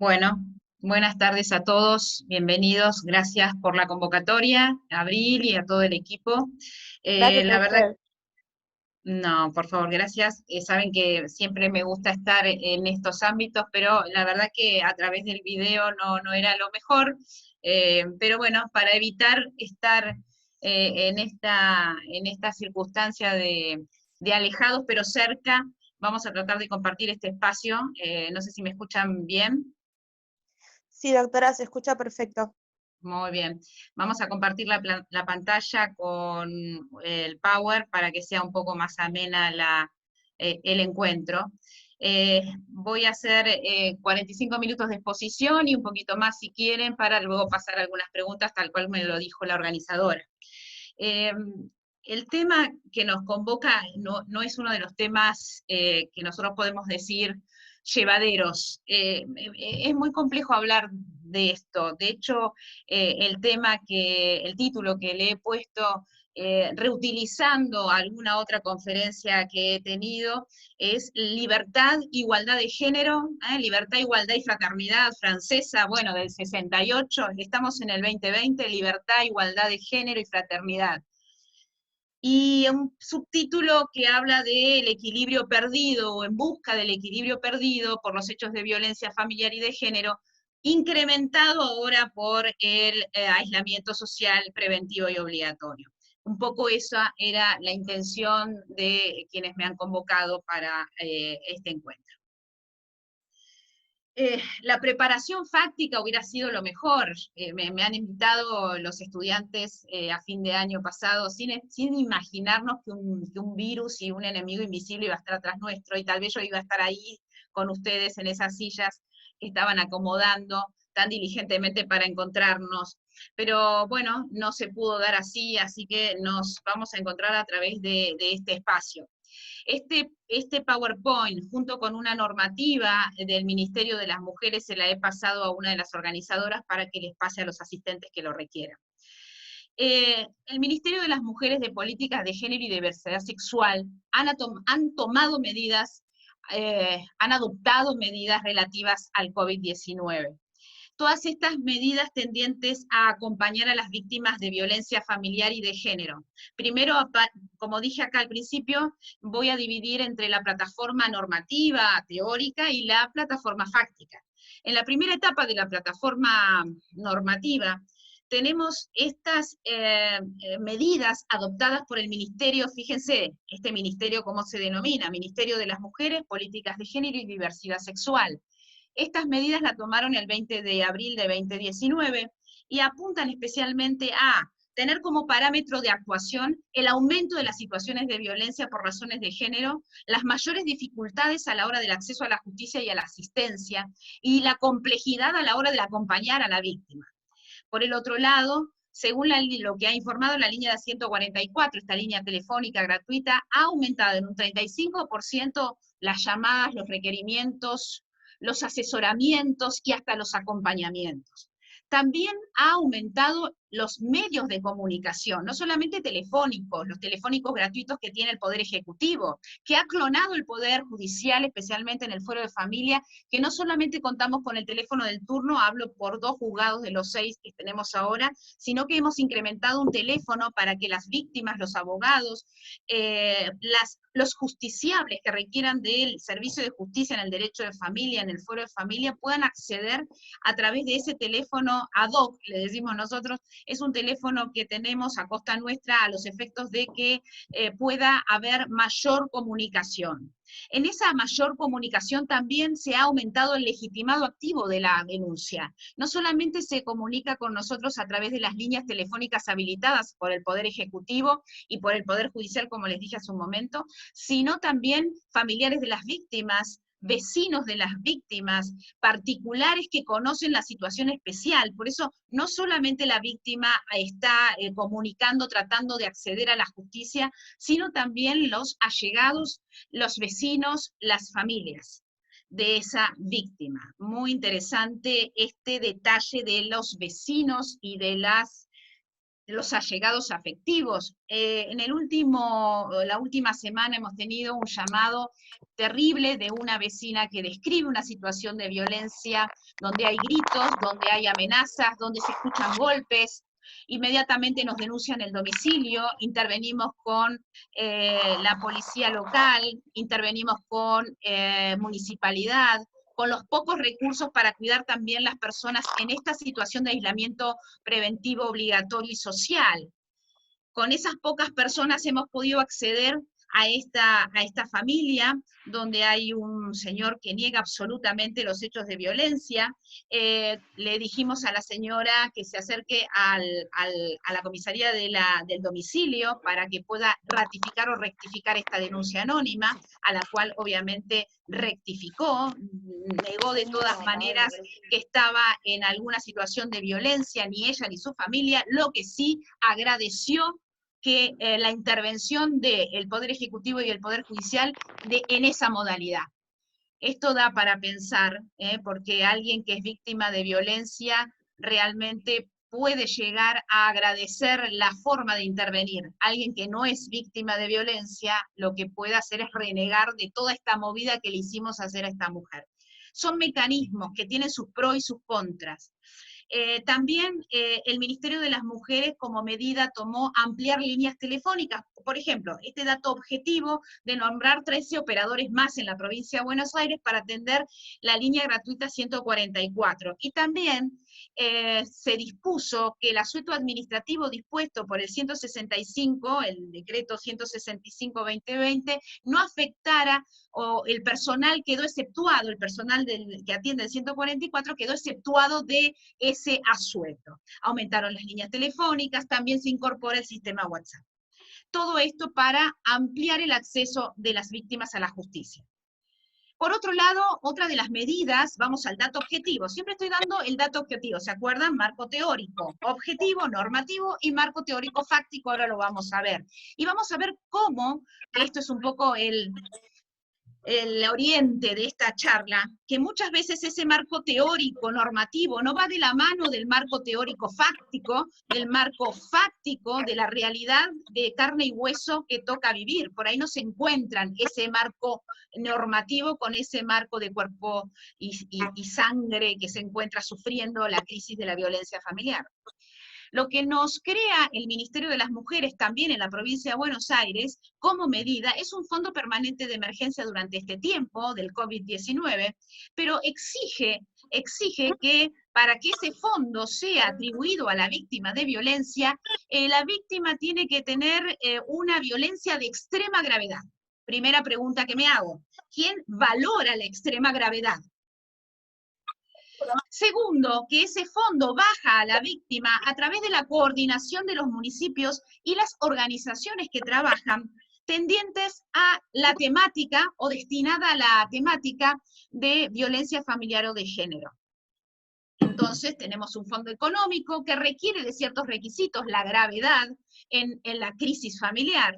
Bueno, buenas tardes a todos, bienvenidos, gracias por la convocatoria, a Abril y a todo el equipo. Gracias a La verdad, usted. no, por favor, gracias. Saben que siempre me gusta estar en estos ámbitos, pero la verdad que a través del video no era lo mejor. Pero bueno, para evitar estar en esta circunstancia de alejados pero cerca, vamos a tratar de compartir este espacio. No sé si me escuchan bien. Sí, doctora, se escucha perfecto. Muy bien. Vamos a compartir la pantalla con el Power para que sea un poco más amena el encuentro. Voy a hacer 45 minutos de exposición y un poquito más si quieren para luego pasar algunas preguntas tal cual me lo dijo la organizadora. Eh, el tema que nos convoca no es uno de los temas que nosotros podemos decir llevaderos. Es muy complejo hablar de esto. De hecho, el título que le he puesto, reutilizando alguna otra conferencia que he tenido, es Libertad, Igualdad de Género, Libertad, Igualdad y Fraternidad francesa, bueno, del 68, estamos en el 2020, Libertad, Igualdad de Género y Fraternidad. Y un subtítulo que habla del equilibrio perdido o en busca del equilibrio perdido por los hechos de violencia familiar y de género, incrementado ahora por el aislamiento social preventivo y obligatorio. Un poco esa era la intención de quienes me han convocado para este encuentro. La preparación fáctica hubiera sido lo mejor. Me han invitado los estudiantes a fin de año pasado sin imaginarnos que un virus y un enemigo invisible iba a estar atrás nuestro, y tal vez yo iba a estar ahí con ustedes en esas sillas que estaban acomodando tan diligentemente para encontrarnos. Pero bueno, no se pudo dar así que nos vamos a encontrar a través de este espacio. Este PowerPoint, junto con una normativa del Ministerio de las Mujeres, se la he pasado a una de las organizadoras para que les pase a los asistentes que lo requieran. El Ministerio de las Mujeres de Políticas de Género y Diversidad Sexual han tomado medidas, han adoptado medidas relativas al COVID-19. Todas estas medidas tendientes a acompañar a las víctimas de violencia familiar y de género. Primero, como dije acá al principio, voy a dividir entre la plataforma normativa, teórica, y la plataforma fáctica. En la primera etapa de la plataforma normativa, tenemos estas medidas adoptadas por el Ministerio, fíjense, este ministerio, ¿cómo se denomina? Ministerio de las Mujeres, Políticas de Género y Diversidad Sexual. Estas medidas las tomaron el 20 de abril de 2019 y apuntan especialmente a tener como parámetro de actuación el aumento de las situaciones de violencia por razones de género, las mayores dificultades a la hora del acceso a la justicia y a la asistencia, y la complejidad a la hora de acompañar a la víctima. Por el otro lado, según lo que ha informado la línea de 144, esta línea telefónica gratuita, ha aumentado en un 35% las llamadas, los requerimientos, los asesoramientos y hasta los acompañamientos. También ha aumentado los medios de comunicación, no solamente telefónicos, los telefónicos gratuitos que tiene el Poder Ejecutivo, que ha clonado el Poder Judicial, especialmente en el Fuero de Familia, que no solamente contamos con el teléfono del turno, hablo por 2 juzgados de los 6 que tenemos ahora, sino que hemos incrementado un teléfono para que las víctimas, los abogados, los justiciables que requieran del servicio de justicia en el derecho de familia, en el Fuero de Familia, puedan acceder a través de ese teléfono ad hoc, le decimos nosotros. Es un teléfono que tenemos a costa nuestra a los efectos de que pueda haber mayor comunicación. En esa mayor comunicación también se ha aumentado el legitimado activo de la denuncia. No solamente se comunica con nosotros a través de las líneas telefónicas habilitadas por el Poder Ejecutivo y por el Poder Judicial, como les dije hace un momento, sino también familiares de las víctimas, vecinos de las víctimas, particulares que conocen la situación especial. Por eso no solamente la víctima está comunicando, tratando de acceder a la justicia, sino también los allegados, los vecinos, las familias de esa víctima. Muy interesante este detalle de los vecinos y de las los allegados afectivos. La última semana hemos tenido un llamado terrible de una vecina que describe una situación de violencia donde hay gritos, donde hay amenazas, donde se escuchan golpes. Inmediatamente nos denuncian el domicilio, intervenimos con la policía local, intervenimos con municipalidad, con los pocos recursos para cuidar también las personas en esta situación de aislamiento preventivo obligatorio y social. Con esas pocas personas hemos podido acceder a esta familia, donde hay un señor que niega absolutamente los hechos de violencia. Le dijimos a la señora que se acerque a la comisaría del domicilio para que pueda ratificar o rectificar esta denuncia anónima, a la cual obviamente rectificó, negó de todas maneras que estaba en alguna situación de violencia, ni ella ni su familia, lo que sí agradeció que la intervención del Poder Ejecutivo y el Poder Judicial en esa modalidad. Esto da para pensar, porque alguien que es víctima de violencia realmente puede llegar a agradecer la forma de intervenir. Alguien que no es víctima de violencia, lo que puede hacer es renegar de toda esta movida que le hicimos hacer a esta mujer. Son mecanismos que tienen sus pros y sus contras. También el Ministerio de las Mujeres como medida tomó ampliar líneas telefónicas. Por ejemplo, este dato objetivo de nombrar 13 operadores más en la provincia de Buenos Aires para atender la línea gratuita 144. Y también se dispuso que el asueto administrativo dispuesto por el 165, el decreto 165-2020, no afectara o el personal quedó exceptuado, el personal que atiende el 144 quedó exceptuado de ese asueto. Aumentaron las líneas telefónicas, también se incorpora el sistema WhatsApp. Todo esto para ampliar el acceso de las víctimas a la justicia. Por otro lado, otra de las medidas, vamos al dato objetivo. Siempre estoy dando el dato objetivo, ¿se acuerdan? Marco teórico, objetivo, normativo y marco teórico fáctico, ahora lo vamos a ver. Y vamos a ver cómo, que esto es un poco el oriente de esta charla, que muchas veces ese marco teórico normativo no va de la mano del marco teórico fáctico, del marco fáctico de la realidad de carne y hueso que toca vivir. Por ahí no se encuentran ese marco normativo con ese marco de cuerpo y sangre que se encuentra sufriendo la crisis de la violencia familiar. Lo que nos crea el Ministerio de las Mujeres también en la provincia de Buenos Aires como medida es un fondo permanente de emergencia durante este tiempo del COVID-19, pero exige que para que ese fondo sea atribuido a la víctima de violencia, la víctima tiene que tener una violencia de extrema gravedad. Primera pregunta que me hago, ¿quién valora la extrema gravedad? Segundo, que ese fondo baja a la víctima a través de la coordinación de los municipios y las organizaciones que trabajan tendientes a la temática o destinada a la temática de violencia familiar o de género. Entonces tenemos un fondo económico que requiere de ciertos requisitos, la gravedad en la crisis familiar.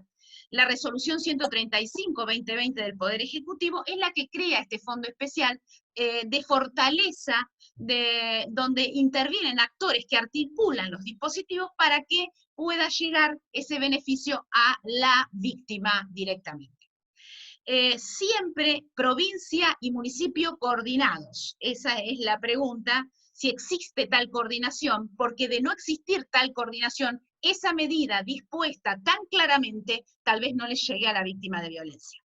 La resolución 135-2020 del Poder Ejecutivo es la que crea este fondo especial de fortaleza, donde intervienen actores que articulan los dispositivos para que pueda llegar ese beneficio a la víctima directamente. Siempre provincia y municipio coordinados. Esa es la pregunta, si existe tal coordinación, porque de no existir tal coordinación, esa medida dispuesta tan claramente tal vez no le llegue a la víctima de violencia.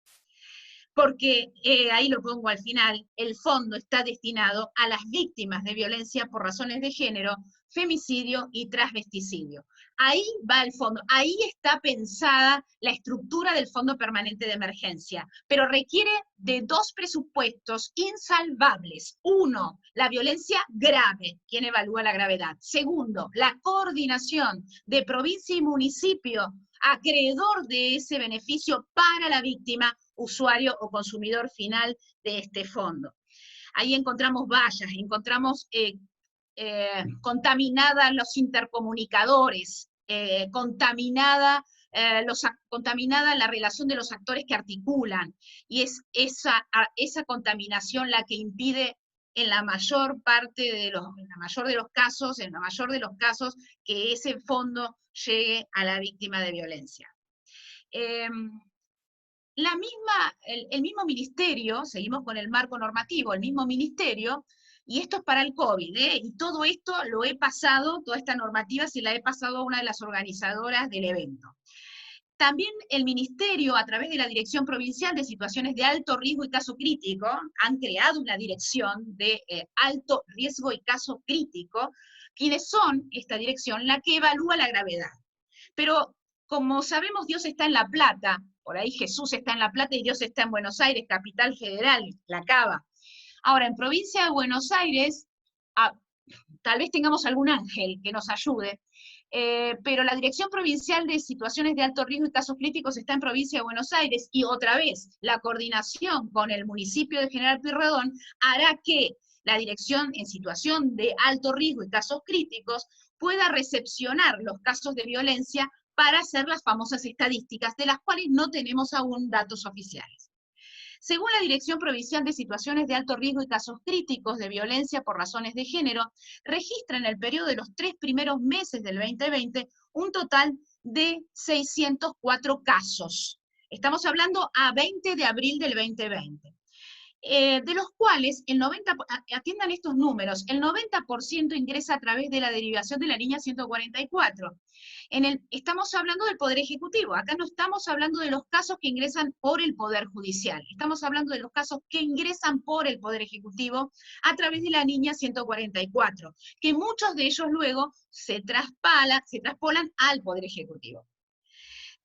Porque, ahí lo pongo al final, el fondo está destinado a las víctimas de violencia por razones de género, femicidio y transvesticidio. Ahí va el fondo, ahí está pensada la estructura del Fondo Permanente de Emergencia, pero requiere de dos presupuestos insalvables. Uno, la violencia grave, ¿quién evalúa la gravedad? Segundo, la coordinación de provincia y municipio acreedor de ese beneficio para la víctima, usuario o consumidor final de este fondo. Ahí encontramos vallas, encontramos contaminadas los intercomunicadores, contaminada la relación de los actores que articulan, y es esa contaminación la que impide en la mayor parte de los, en la mayor de los casos, que ese fondo llegue a la víctima de violencia. El mismo ministerio, seguimos con el marco normativo, el mismo ministerio, y esto es para el COVID, y todo esto lo he pasado, toda esta normativa se la he pasado a una de las organizadoras del evento. También el ministerio, a través de la Dirección Provincial de Situaciones de Alto Riesgo y Caso Crítico, han creado una dirección de alto riesgo y caso crítico, quienes son esta dirección la que evalúa la gravedad. Pero como sabemos, Dios está en La Plata, por ahí Jesús está en La Plata y Dios está en Buenos Aires, capital federal, La Cava. Ahora, en provincia de Buenos Aires, tal vez tengamos algún ángel que nos ayude, pero la Dirección Provincial de Situaciones de Alto Riesgo y Casos Críticos está en provincia de Buenos Aires, y otra vez, la coordinación con el municipio de General Pueyrredón hará que la Dirección en Situación de Alto Riesgo y Casos Críticos pueda recepcionar los casos de violencia para hacer las famosas estadísticas, de las cuales no tenemos aún datos oficiales. Según la Dirección Provincial de Situaciones de Alto Riesgo y Casos Críticos de Violencia por Razones de Género, registra en el periodo de los 3 primeros meses del 2020 un total de 604 casos. Estamos hablando a 20 de abril del 2020. De los cuales, atiendan estos números, el 90% ingresa a través de la derivación de la línea 144. Estamos hablando del Poder Ejecutivo, acá no estamos hablando de los casos que ingresan por el Poder Judicial, estamos hablando de los casos que ingresan por el Poder Ejecutivo a través de la línea 144, que muchos de ellos luego se traspolan al Poder Ejecutivo.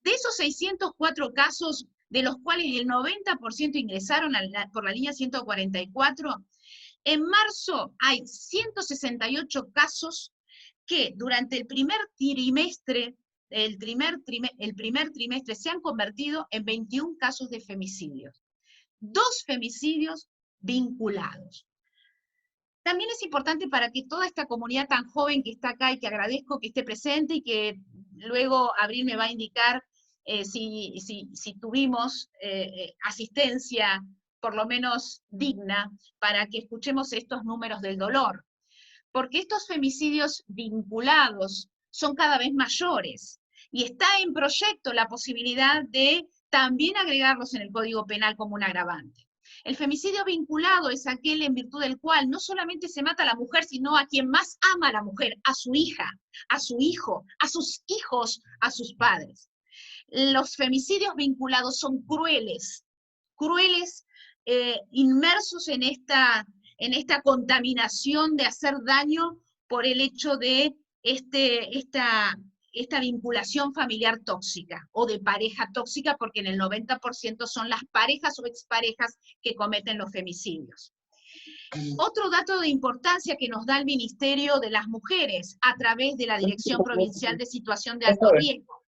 De esos 604 casos, de los cuales el 90% ingresaron por la línea 144, en marzo hay 168 casos que durante el primer trimestre se han convertido en 21 casos de femicidios. 2 femicidios vinculados. También es importante para que toda esta comunidad tan joven que está acá y que agradezco que esté presente, y que luego Abril me va a indicar si tuvimos asistencia por lo menos digna para que escuchemos estos números del dolor. Porque estos femicidios vinculados son cada vez mayores, y está en proyecto la posibilidad de también agregarlos en el Código Penal como un agravante. El femicidio vinculado es aquel en virtud del cual no solamente se mata a la mujer, sino a quien más ama a la mujer, a su hija, a su hijo, a sus hijos, a sus padres. Los femicidios vinculados son crueles, inmersos en esta contaminación de hacer daño por el hecho de esta vinculación familiar tóxica, o de pareja tóxica, porque en el 90% son las parejas o exparejas que cometen los femicidios. Otro dato de importancia que nos da el Ministerio de las Mujeres, a través de la Dirección Provincial de Situación de Alto Riesgo.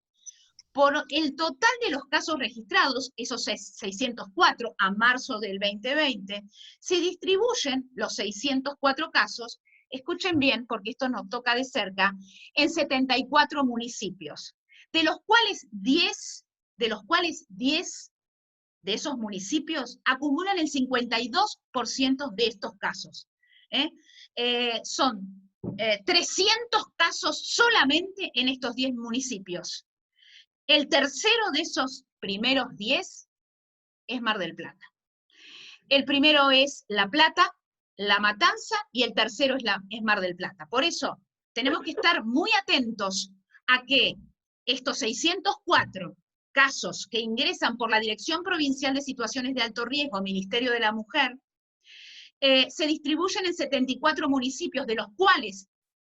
Por el total de los casos registrados, esos 604 a marzo del 2020, se distribuyen los 604 casos, escuchen bien porque esto nos toca de cerca, en 74 municipios, de los cuales 10 de esos municipios acumulan el 52% de estos casos. Son 300 casos solamente en estos 10 municipios. El tercero de esos primeros 10 es Mar del Plata. El primero es La Plata, La Matanza, y el tercero es Mar del Plata. Por eso tenemos que estar muy atentos a que estos 604 casos que ingresan por la Dirección Provincial de Situaciones de Alto Riesgo, Ministerio de la Mujer, se distribuyen en 74 municipios, de los cuales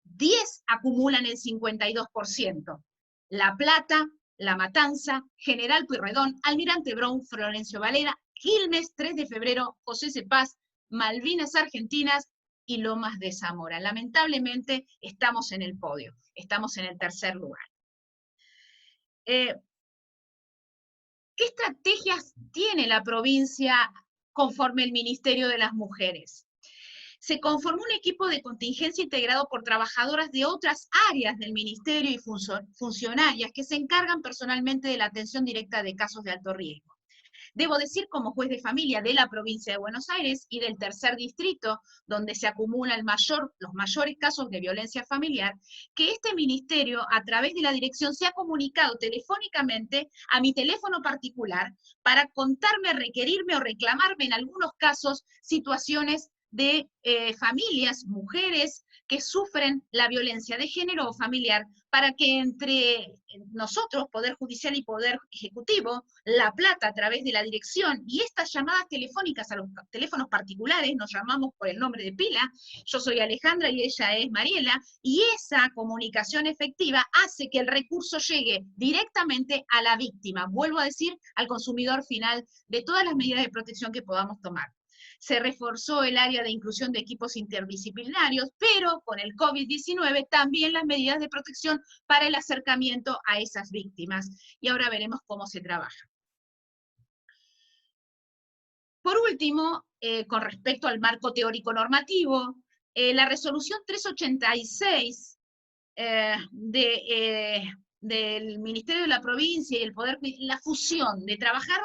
10 acumulan el 52%. La Plata, La Matanza, General Pueyrredón, Almirante Brown, Florencio Varela, Quilmes, 3 de Febrero, José Cepaz, Malvinas Argentinas y Lomas de Zamora. Lamentablemente estamos en el podio, estamos en el tercer lugar. ¿Qué estrategias tiene la provincia conforme el Ministerio de las Mujeres? Se conformó un equipo de contingencia integrado por trabajadoras de otras áreas del Ministerio y funcionarias que se encargan personalmente de la atención directa de casos de alto riesgo. Debo decir, como juez de familia de la provincia de Buenos Aires y del tercer distrito, donde se acumulan los mayores casos de violencia familiar, que este ministerio, a través de la dirección, se ha comunicado telefónicamente a mi teléfono particular para contarme, requerirme o reclamarme en algunos casos situaciones de familias, mujeres que sufren la violencia de género o familiar, para que entre nosotros, Poder Judicial y Poder Ejecutivo, La Plata a través de la dirección y estas llamadas telefónicas a los teléfonos particulares, nos llamamos por el nombre de pila, yo soy Alejandra y ella es Mariela, y esa comunicación efectiva hace que el recurso llegue directamente a la víctima, vuelvo a decir, al consumidor final de todas las medidas de protección que podamos tomar. Se reforzó el área de inclusión de equipos interdisciplinarios, pero con el COVID-19 también las medidas de protección para el acercamiento a esas víctimas. Y ahora veremos cómo se trabaja. Por último, con respecto al marco teórico normativo, la resolución 386 del Ministerio de la Provincia y el Poder, la fusión de trabajar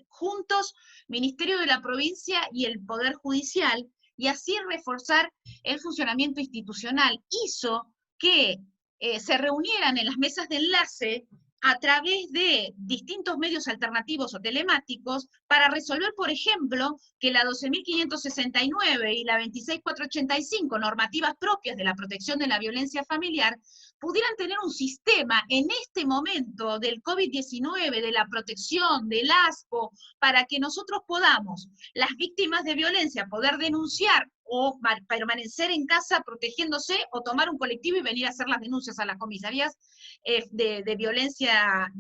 juntos Ministerio de la Provincia y el Poder Judicial, y así reforzar el funcionamiento institucional, hizo que se reunieran en las mesas de enlace a través de distintos medios alternativos o telemáticos para resolver, por ejemplo, que la 12.569 y la 26.485, normativas propias de la protección de la violencia familiar, pudieran tener un sistema en este momento del COVID-19, de la protección, del ASPO, para que nosotros podamos, las víctimas de violencia, poder denunciar o permanecer en casa protegiéndose, o tomar un colectivo y venir a hacer las denuncias a las comisarías de violencia, a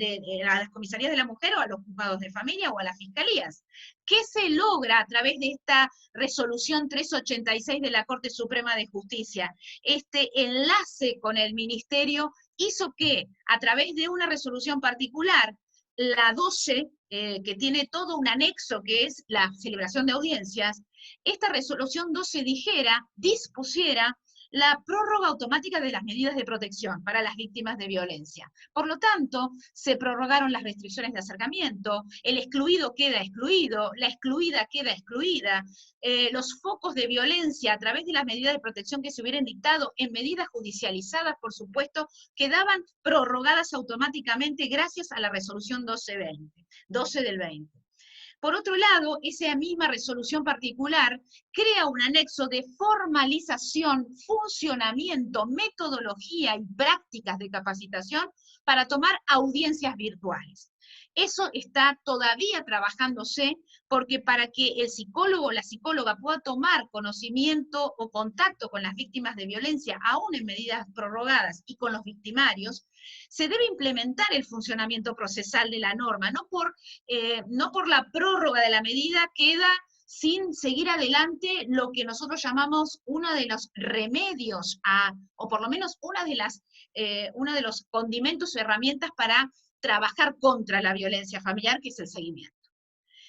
las comisarías de la mujer o a los juzgados de familia o a las fiscalías. ¿Qué se logra a través de esta resolución 386 de la Corte Suprema de Justicia? Este enlace con el Ministerio hizo que, a través de una resolución particular, la 12, que tiene todo un anexo que es la celebración de audiencias, esta resolución 12 dispusiera la prórroga automática de las medidas de protección para las víctimas de violencia. Por lo tanto, se prorrogaron las restricciones de acercamiento, el excluido queda excluido, la excluida queda excluida, los focos de violencia a través de las medidas de protección que se hubieran dictado en medidas judicializadas, por supuesto, quedaban prorrogadas automáticamente gracias a la resolución 12 del 20. Por otro lado, esa misma resolución particular crea un anexo de formalización, funcionamiento, metodología y prácticas de capacitación para tomar audiencias virtuales. Eso está todavía trabajándose, porque para que el psicólogo o la psicóloga pueda tomar conocimiento o contacto con las víctimas de violencia, aún en medidas prorrogadas, y con los victimarios, se debe implementar el funcionamiento procesal de la norma, no por la prórroga de la medida queda sin seguir adelante lo que nosotros llamamos uno de los remedios, o por lo menos uno de los condimentos o herramientas para trabajar contra la violencia familiar, que es el seguimiento.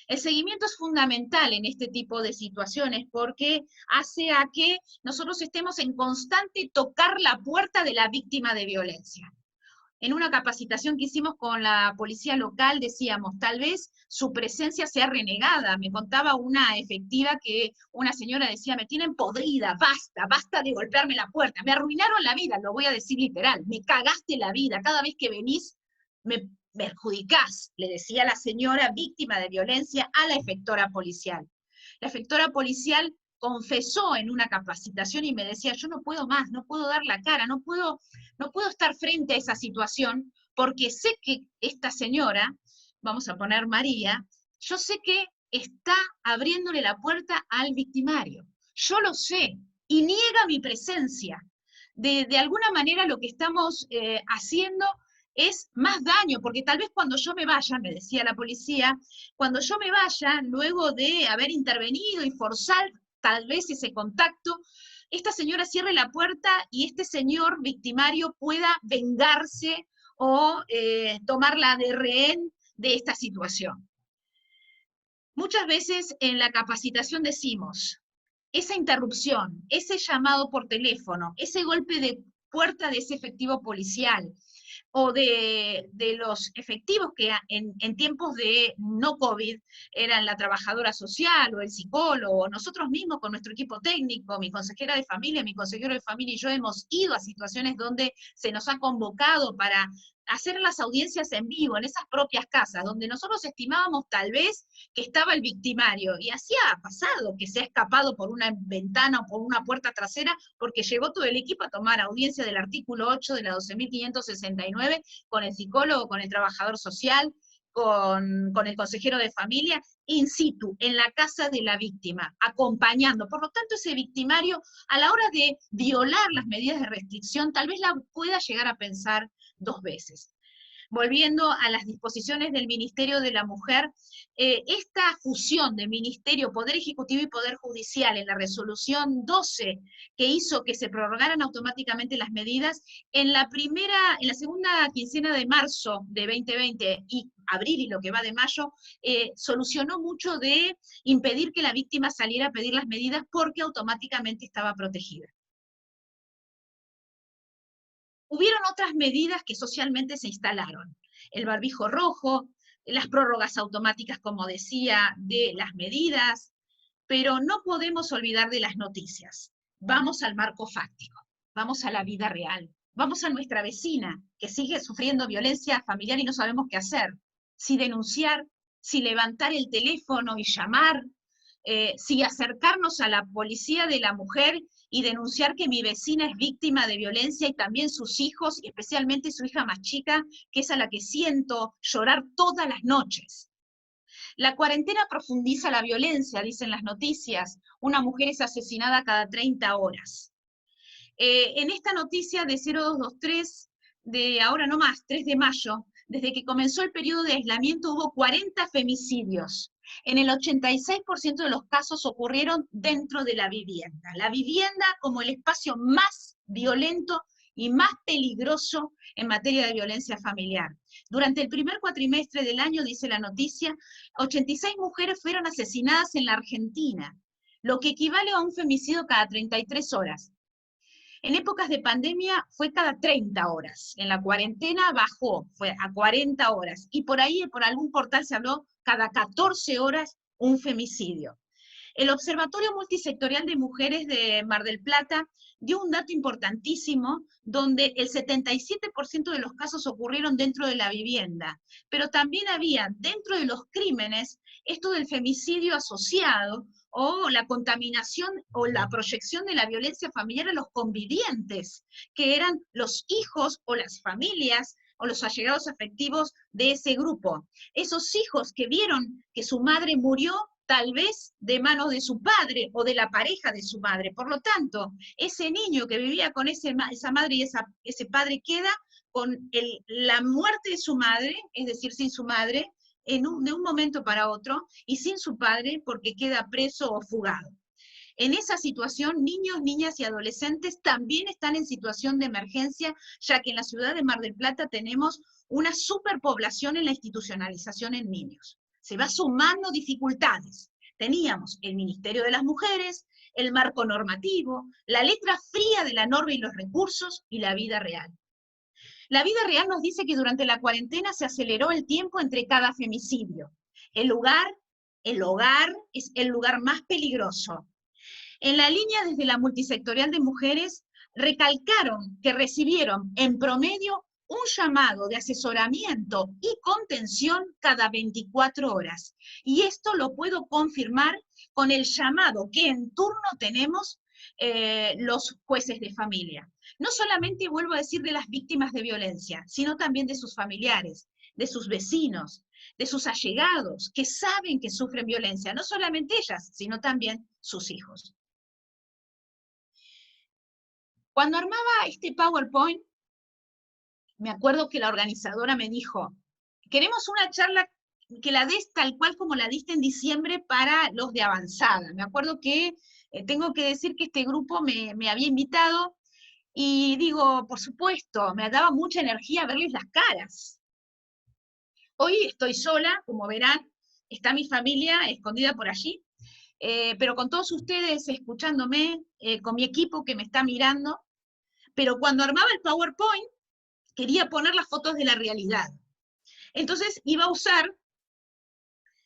El seguimiento es fundamental en este tipo de situaciones porque hace a que nosotros estemos en constante tocar la puerta de la víctima de violencia. En una capacitación que hicimos con la policía local decíamos, tal vez su presencia sea renegada. Me contaba una efectiva que una señora decía, me tienen podrida, basta de golpearme la puerta, me arruinaron la vida, lo voy a decir literal, me cagaste la vida, cada vez que venís me perjudicás, le decía la señora víctima de violencia a la efectora policial. La efectora policial confesó en una capacitación y me decía, yo no puedo más, no puedo dar la cara, no puedo estar frente a esa situación, porque sé que esta señora, vamos a poner María, yo sé que está abriéndole la puerta al victimario. Yo lo sé, y niega mi presencia. De alguna manera lo que estamos haciendo es más daño, porque tal vez cuando yo me vaya, me decía la policía, cuando yo me vaya, luego de haber intervenido y forzar tal vez ese contacto, esta señora cierre la puerta y este señor victimario pueda vengarse o tomarla de rehén de esta situación. Muchas veces en la capacitación decimos, esa interrupción, ese llamado por teléfono, ese golpe de puerta de ese efectivo policial, o de los efectivos que en tiempos de no COVID eran la trabajadora social o el psicólogo, o nosotros mismos con nuestro equipo técnico, mi consejera de familia, mi consejero de familia y yo hemos ido a situaciones donde se nos ha convocado para hacer las audiencias en vivo, en esas propias casas, donde nosotros estimábamos tal vez que estaba el victimario, y así ha pasado, que se ha escapado por una ventana o por una puerta trasera, porque llegó todo el equipo a tomar audiencia del artículo 8 de la 12.569, con el psicólogo, con el trabajador social, con el consejero de familia, in situ, en la casa de la víctima, acompañando. Por lo tanto, ese victimario, a la hora de violar las medidas de restricción, tal vez la pueda llegar a pensar 2 veces. Volviendo a las disposiciones del Ministerio de la Mujer, esta fusión de Ministerio, Poder Ejecutivo y Poder Judicial en la resolución 12, que hizo que se prorrogaran automáticamente las medidas, en la segunda quincena de marzo de 2020 y abril y lo que va de mayo, solucionó mucho de impedir que la víctima saliera a pedir las medidas porque automáticamente estaba protegida. Hubieron otras medidas que socialmente se instalaron. El barbijo rojo, las prórrogas automáticas, como decía, de las medidas, pero no podemos olvidar de las noticias. Vamos al marco fáctico, vamos a la vida real, vamos a nuestra vecina que sigue sufriendo violencia familiar y no sabemos qué hacer. Si denunciar, si levantar el teléfono y llamar, si acercarnos a la policía de la mujer y denunciar que mi vecina es víctima de violencia y también sus hijos, y especialmente su hija más chica, que es a la que siento llorar todas las noches. La cuarentena profundiza la violencia, dicen las noticias. Una mujer es asesinada cada 30 horas. En esta noticia de 0223, de ahora no más, 3 de mayo, desde que comenzó el periodo de aislamiento hubo 40 femicidios. En el 86% de los casos ocurrieron dentro de la vivienda. La vivienda como el espacio más violento y más peligroso en materia de violencia familiar. Durante el primer cuatrimestre del año, dice la noticia, 86 mujeres fueron asesinadas en la Argentina, lo que equivale a un femicidio cada 33 horas. En épocas de pandemia fue cada 30 horas, en la cuarentena bajó, fue a 40 horas, y por ahí, por algún portal se habló cada 14 horas un femicidio. El Observatorio Multisectorial de Mujeres de Mar del Plata dio un dato importantísimo, donde el 77% de los casos ocurrieron dentro de la vivienda, pero también había dentro de los crímenes esto del femicidio asociado, o la contaminación o la proyección de la violencia familiar a los convivientes, que eran los hijos o las familias o los allegados afectivos de ese grupo. Esos hijos que vieron que su madre murió tal vez de manos de su padre o de la pareja de su madre. Por lo tanto, ese niño que vivía con esa madre y ese padre queda con la muerte de su madre, es decir, sin su madre, de un momento para otro, y sin su padre porque queda preso o fugado. En esa situación, niños, niñas y adolescentes también están en situación de emergencia, ya que en la ciudad de Mar del Plata tenemos una superpoblación en la institucionalización en niños. Se va sumando dificultades. Teníamos el Ministerio de las Mujeres, el marco normativo, la letra fría de la norma y los recursos, y la vida real. La vida real nos dice que durante la cuarentena se aceleró el tiempo entre cada femicidio. El hogar es el lugar más peligroso. En la línea desde la multisectorial de mujeres, recalcaron que recibieron en promedio un llamado de asesoramiento y contención cada 24 horas. Y esto lo puedo confirmar con el llamado que en turno tenemos los jueces de familia. No solamente, vuelvo a decir, de las víctimas de violencia, sino también de sus familiares, de sus vecinos, de sus allegados, que saben que sufren violencia, no solamente ellas, sino también sus hijos. Cuando armaba este PowerPoint, me acuerdo que la organizadora me dijo, queremos una charla que la des tal cual como la diste en diciembre para los de avanzada. Me acuerdo que tengo que decir que este grupo me había invitado, y digo, por supuesto, me daba mucha energía verles las caras. Hoy estoy sola, como verán, está mi familia escondida por allí, pero con todos ustedes escuchándome, con mi equipo que me está mirando. Pero cuando armaba el PowerPoint, quería poner las fotos de la realidad. Entonces iba a usar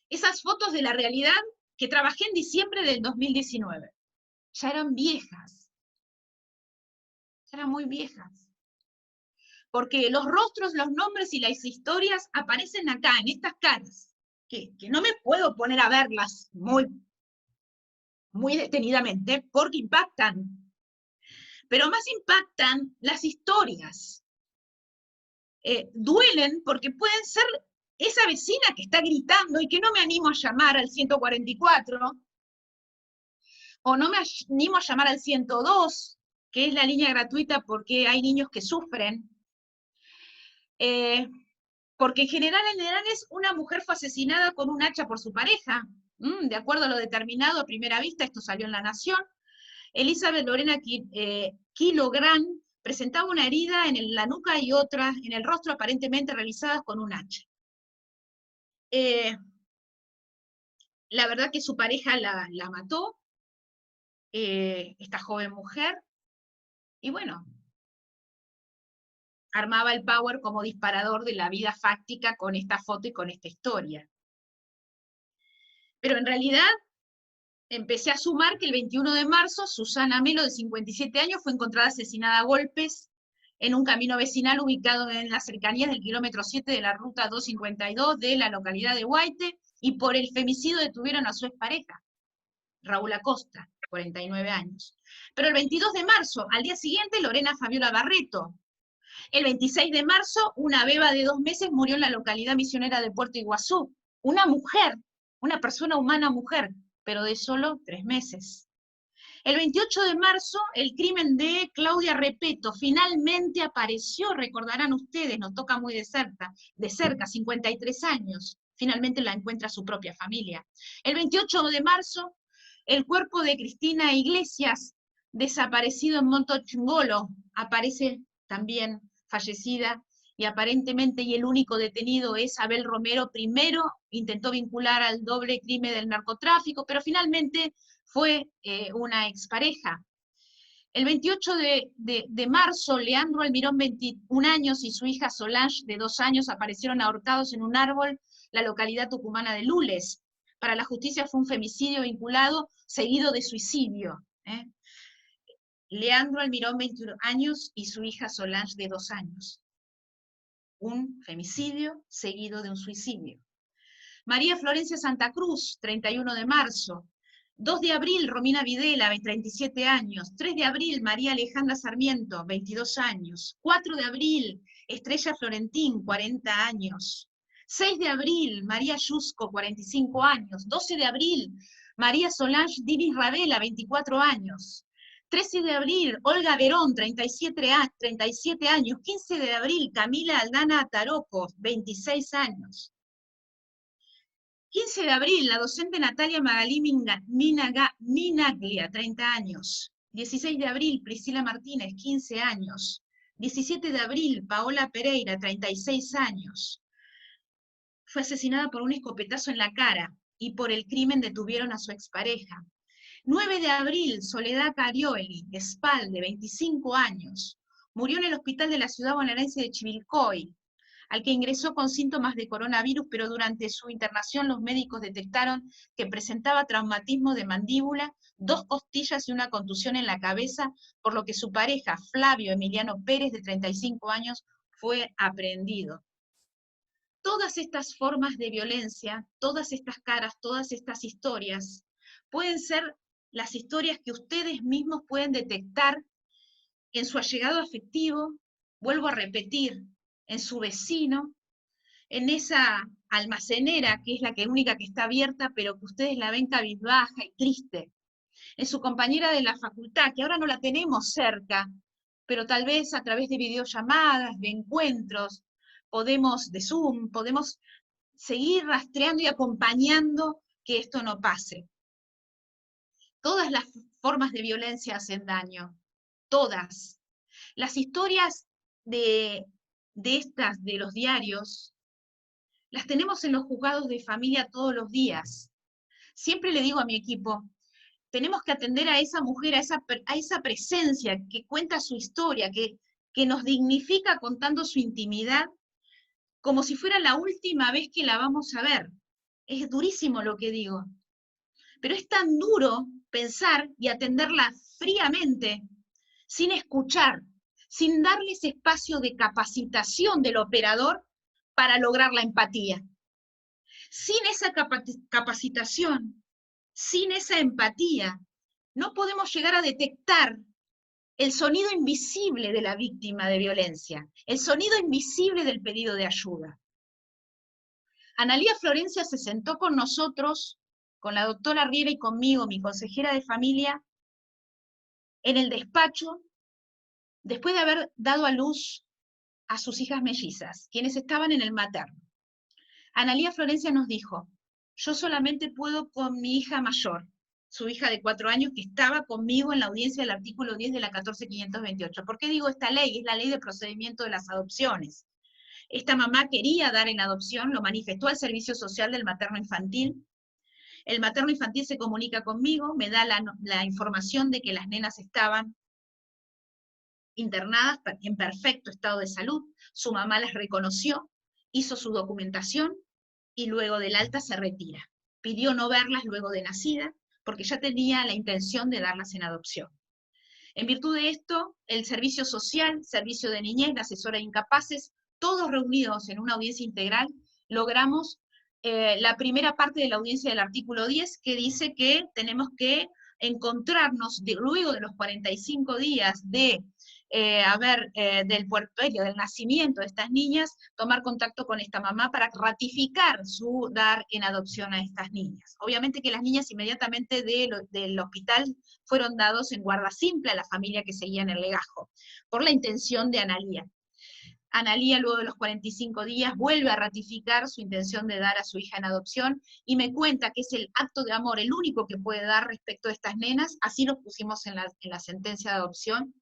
esas fotos de la realidad que trabajé en diciembre del 2019. Ya eran viejas, ya eran muy viejas. Porque los rostros, los nombres y las historias aparecen acá, en estas caras, que no me puedo poner a verlas muy detenidamente, porque impactan. Pero más impactan las historias. Duelen porque pueden ser esa vecina que está gritando y que no me animo a llamar al 144, o no me animo a llamar al 102, que es la línea gratuita porque hay niños que sufren. Porque en general una mujer fue asesinada con un hacha por su pareja, de acuerdo a lo determinado a primera vista, esto salió en La Nación. Elizabeth Lorena Kilográn presentaba una herida en la nuca y otra en el rostro aparentemente realizadas con un hacha. La verdad que su pareja la mató, esta joven mujer, y bueno, armaba el Power como disparador de la vida fáctica con esta foto y con esta historia. Pero en realidad empecé a sumar que el 21 de marzo, Susana Melo, de 57 años, fue encontrada asesinada a golpes en un camino vecinal ubicado en las cercanías del kilómetro 7 de la ruta 252 de la localidad de Guaite, y por el femicidio detuvieron a su expareja, Raúl Acosta, 49 años. Pero el 22 de marzo, al día siguiente, Lorena Fabiola Barreto. El 26 de marzo, una beba de 2 meses murió en la localidad misionera de Puerto Iguazú. Una mujer, una persona humana mujer, pero de solo 3 meses. El 28 de marzo, el crimen de Claudia Repeto finalmente apareció, recordarán ustedes, nos toca muy de cerca, 53 años. Finalmente la encuentra su propia familia. El 28 de marzo, el cuerpo de Cristina Iglesias, desaparecido en Montochingolo, aparece también fallecida, y aparentemente y el único detenido es Abel Romero. Primero intentó vincular al doble crimen del narcotráfico, pero finalmente fue una expareja. El 28 de marzo, Leandro Almirón, 21 años, y su hija Solange, de 2 años, aparecieron ahorcados en un árbol, la localidad tucumana de Lules. Para la justicia fue un femicidio vinculado, seguido de suicidio. Leandro Almirón, 21 años, y su hija Solange, de 2 años. Un femicidio seguido de un suicidio. María Florencia Santa Cruz, 31 de marzo. 2 de abril, Romina Videla, 37 años. 3 de abril, María Alejandra Sarmiento, 22 años. 4 de abril, Estrella Florentín, 40 años. 6 de abril, María Yusco, 45 años. 12 de abril, María Solange Divis Ravela, 24 años. 13 de abril, Olga Verón, 37 años. 15 de abril, Camila Aldana Taroco, 26 años. 15 de abril, la docente Natalia Magalí Minaglia, 30 años. 16 de abril, Priscila Martínez, 15 años. 17 de abril, Paola Pereira, 36 años. Fue asesinada por un escopetazo en la cara, y por el crimen detuvieron a su expareja. 9 de abril, Soledad Carioli, Espalde, 25 años. Murió en el hospital de la ciudad bonaerense de Chivilcoy, al que ingresó con síntomas de coronavirus, pero durante su internación los médicos detectaron que presentaba traumatismo de mandíbula, 2 costillas y una contusión en la cabeza, por lo que su pareja, Flavio Emiliano Pérez, de 35 años, fue aprehendido. Todas estas formas de violencia, todas estas caras, todas estas historias, pueden ser las historias que ustedes mismos pueden detectar en su allegado afectivo, vuelvo a repetir, en su vecino, en esa almacenera que es la única que está abierta, pero que ustedes la ven cabizbaja y triste, en su compañera de la facultad, que ahora no la tenemos cerca, pero tal vez a través de videollamadas, de encuentros, de Zoom, podemos seguir rastreando y acompañando que esto no pase. Todas las formas de violencia hacen daño, todas. Las historias de los diarios, las tenemos en los juzgados de familia todos los días. Siempre le digo a mi equipo, tenemos que atender a esa mujer, a esa presencia que cuenta su historia, que que nos dignifica contando su intimidad como si fuera la última vez que la vamos a ver. Es durísimo lo que digo, pero es tan duro pensar y atenderla fríamente, sin escuchar, sin darles espacio de capacitación del operador para lograr la empatía. Sin esa capacitación, sin esa empatía, no podemos llegar a detectar el sonido invisible de la víctima de violencia, el sonido invisible del pedido de ayuda. Analía Florencia se sentó con nosotros, con la doctora Riera y conmigo, mi consejera de familia, en el despacho, después de haber dado a luz a sus hijas mellizas, quienes estaban en el materno. Analía Florencia nos dijo, yo solamente puedo con mi hija mayor, su hija de 4 años, que estaba conmigo en la audiencia del artículo 10 de la 14528. ¿Por qué digo esta ley? Es la ley de procedimiento de las adopciones. Esta mamá quería dar en adopción, lo manifestó al servicio social del materno infantil. El materno infantil se comunica conmigo, me da la información de que las nenas estaban internadas en perfecto estado de salud, su mamá las reconoció, hizo su documentación y luego del alta se retira. Pidió no verlas luego de nacida, porque ya tenía la intención de darlas en adopción. En virtud de esto, el servicio social, servicio de niñez, la asesora de incapaces, todos reunidos en una audiencia integral, logramos la primera parte de la audiencia del artículo 10, que dice que tenemos que encontrarnos luego de los 45 días de del puerperio, del nacimiento de estas niñas, tomar contacto con esta mamá para ratificar su dar en adopción a estas niñas. Obviamente que las niñas inmediatamente del hospital fueron dados en guarda simple a la familia que seguía en el legajo, por la intención de Analía. Analía, luego de los 45 días, vuelve a ratificar su intención de dar a su hija en adopción, y me cuenta que es el acto de amor el único que puede dar respecto a estas nenas, así lo pusimos en la sentencia de adopción,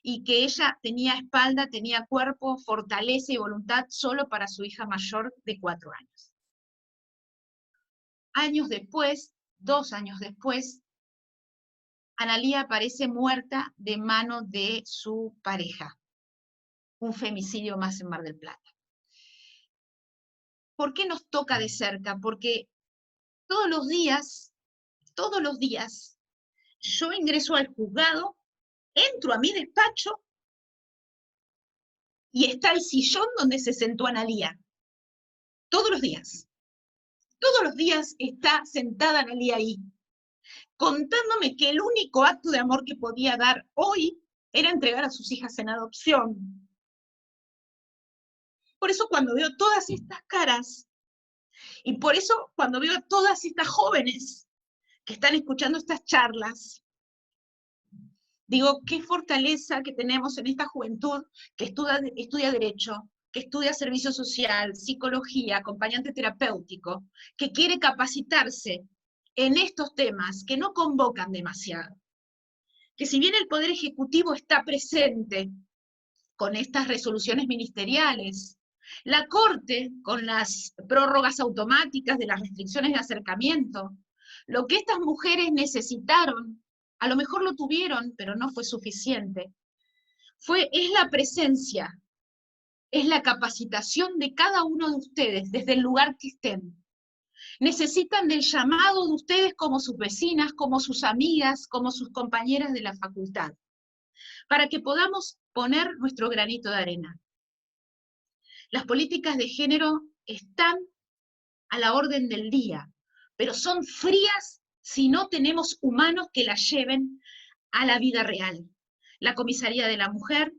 y que ella tenía espalda, tenía cuerpo, fortaleza y voluntad solo para su hija mayor de 4 años. Años después, 2 años después, Analía aparece muerta de mano de su pareja. Un femicidio más en Mar del Plata. ¿Por qué nos toca de cerca? Porque todos los días, yo ingreso al juzgado, entro a mi despacho y está el sillón donde se sentó Analía. Todos los días está sentada Analía ahí, contándome que el único acto de amor que podía dar hoy era entregar a sus hijas en adopción. Por eso cuando veo todas estas caras, y por eso cuando veo a todas estas jóvenes que están escuchando estas charlas, digo, qué fortaleza que tenemos en esta juventud que estudia Derecho, que estudia Servicio Social, Psicología, acompañante terapéutico, que quiere capacitarse en estos temas que no convocan demasiado. Que si bien el Poder Ejecutivo está presente con estas resoluciones ministeriales, la Corte con las prórrogas automáticas de las restricciones de acercamiento, lo que estas mujeres necesitaron, a lo mejor lo tuvieron, pero no fue suficiente, es la presencia, es la capacitación de cada uno de ustedes, desde el lugar que estén. Necesitan del llamado de ustedes como sus vecinas, como sus amigas, como sus compañeras de la facultad, para que podamos poner nuestro granito de arena. Las políticas de género están a la orden del día, pero son frías si no tenemos humanos que las lleven a la vida real. La Comisaría de la Mujer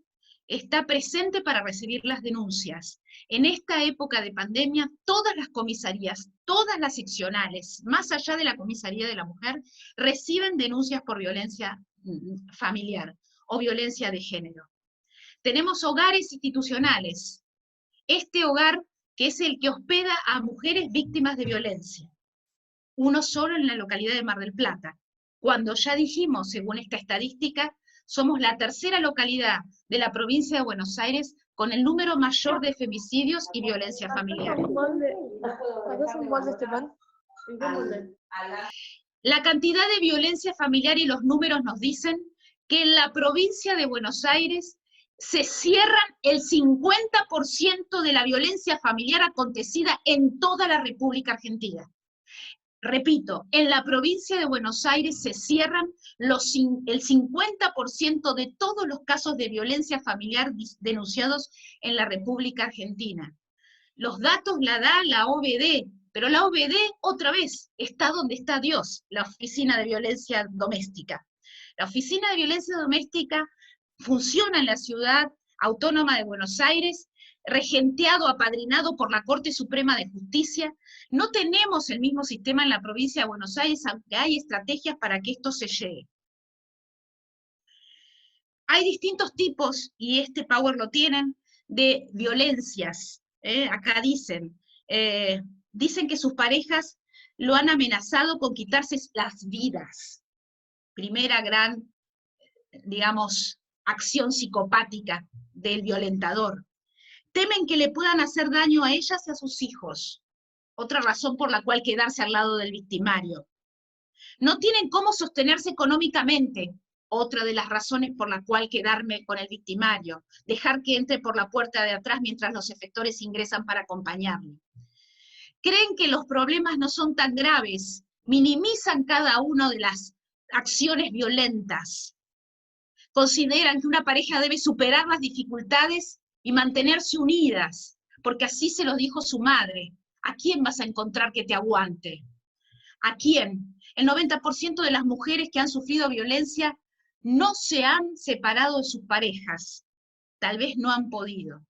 está presente para recibir las denuncias. En esta época de pandemia, todas las comisarías, todas las seccionales, más allá de la Comisaría de la Mujer, reciben denuncias por violencia familiar o violencia de género. Tenemos hogares institucionales. Este hogar que es el que hospeda a mujeres víctimas de violencia. Uno solo en la localidad de Mar del Plata. Cuando ya dijimos, según esta estadística, somos la tercera localidad de la provincia de Buenos Aires con el número mayor de femicidios y violencia familiar. La cantidad de violencia familiar y los números nos dicen que en la provincia de Buenos Aires se cierran el 50% de la violencia familiar acontecida en toda la República Argentina. Repito, en la provincia de Buenos Aires se cierran el 50% de todos los casos de violencia familiar denunciados en la República Argentina. Los datos la da la OVD, pero la OVD, otra vez, está donde está Dios, la Oficina de Violencia Doméstica. La Oficina de Violencia Doméstica funciona en la Ciudad Autónoma de Buenos Aires, regenteado, apadrinado por la Corte Suprema de Justicia. No tenemos el mismo sistema en la provincia de Buenos Aires, aunque hay estrategias para que esto se llegue. Hay distintos tipos, y este Power lo tienen, de violencias. Acá dicen que sus parejas lo han amenazado con quitarse las vidas. Primera gran, digamos, acción psicopática del violentador. Temen que le puedan hacer daño a ellas y a sus hijos. Otra razón por la cual quedarse al lado del victimario. No tienen cómo sostenerse económicamente. Otra de las razones por la cual quedarme con el victimario. Dejar que entre por la puerta de atrás mientras los efectores ingresan para acompañarlo. Creen que los problemas no son tan graves. Minimizan cada una de las acciones violentas. Consideran que una pareja debe superar las dificultades y mantenerse unidas, porque así se lo dijo su madre. ¿A quién vas a encontrar que te aguante? ¿A quién? El 90% de las mujeres que han sufrido violencia no se han separado de sus parejas. Tal vez no han podido.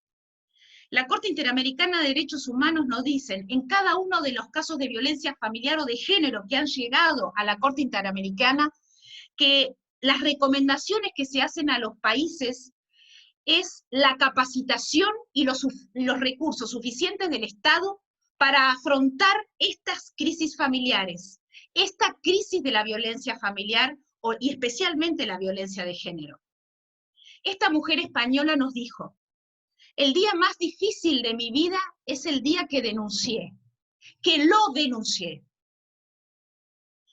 La Corte Interamericana de Derechos Humanos nos dice, en cada uno de los casos de violencia familiar o de género que han llegado a la Corte Interamericana, que las recomendaciones que se hacen a los países es la capacitación y los recursos suficientes del Estado para afrontar estas crisis familiares, esta crisis de la violencia familiar y especialmente la violencia de género. Esta mujer española nos dijo, el día más difícil de mi vida es el día que denuncié, que lo denuncié.